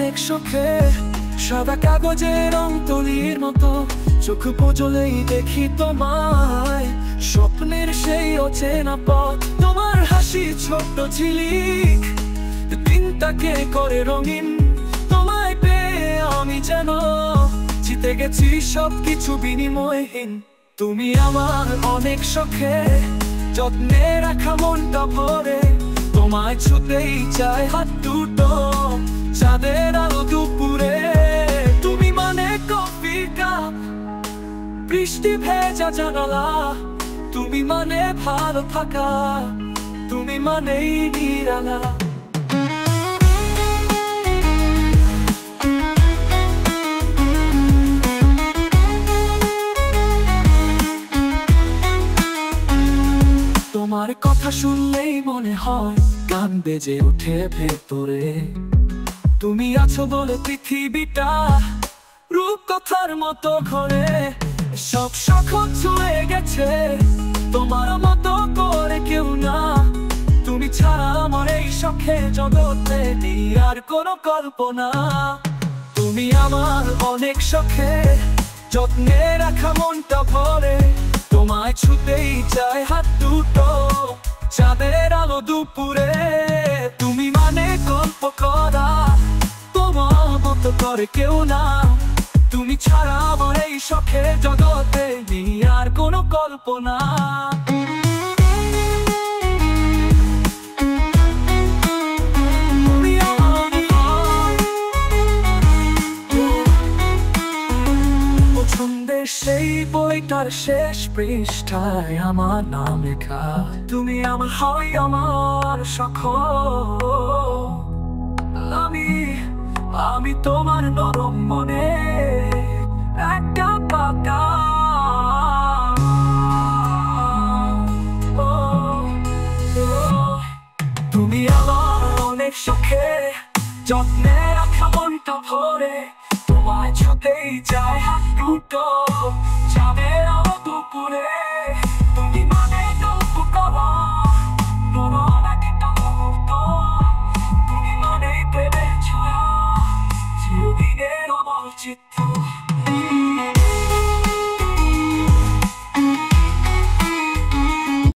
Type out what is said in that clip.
অনেক শখে, সাদা কাগজের রং তুলির মতো চোখ বুজলেই দেখি তোমায়। স্বপ্নের সেই অচেনা পথ, তোমার হাসি ছোট্ট ঝিলিক দিনটাকে করে রঙিন। তোমায় পেয়ে আমি যেন জিতে গেছি সবকিছু বিনিময়হীন। তুমি আমার অনেক শখে, যত্নে রাখা মনটা ভরে, তোমায় ছুতেই চায় হাত দুটো চাঁদের আলো দুপুরে। তুমি মানে কফি কাপ, বৃষ্টি ভেজা জানালা, তুমি মানে ভালো থাকা, তুমি মানেই নিরালা। তোমার কথা শুনলেই মনে হয় গান বেজে ওঠে ভেতরে। তুমি আছো বলে পৃথিবীটা রূপকথার মতো ঘরে। সব শখ ছুঁয়ে গেছে, তোমার মতো করে কেউ না। তুমি ছাড়া আমার এই শখে জগতে নেই আর কোনো কল্পনা। তুমি আমার অনেক শখে, যত্নে রাখা মনটা ভরে, তোমায় ছুতেই চায় হাত দুটো চাঁদের আলো দুপুরে। তুমি মানে গল্প করা, তোমার মতো করে কেউ না। তুমি ছাড়া আমার এই শখের জগতে নেই আর কোনো কল্পনা। পছন্দের সেই বইটার শেষ পৃষ্ঠায় আমার নাম লেখা। তুমি আমার হয় আমার শখ, আমি তোমার নরম মনে একটা পাতা। তুমি আমার অনেক শখে, যত্নে রাখা মনটা ভরে, তোমায় ছুতেই চায় হাত দুটো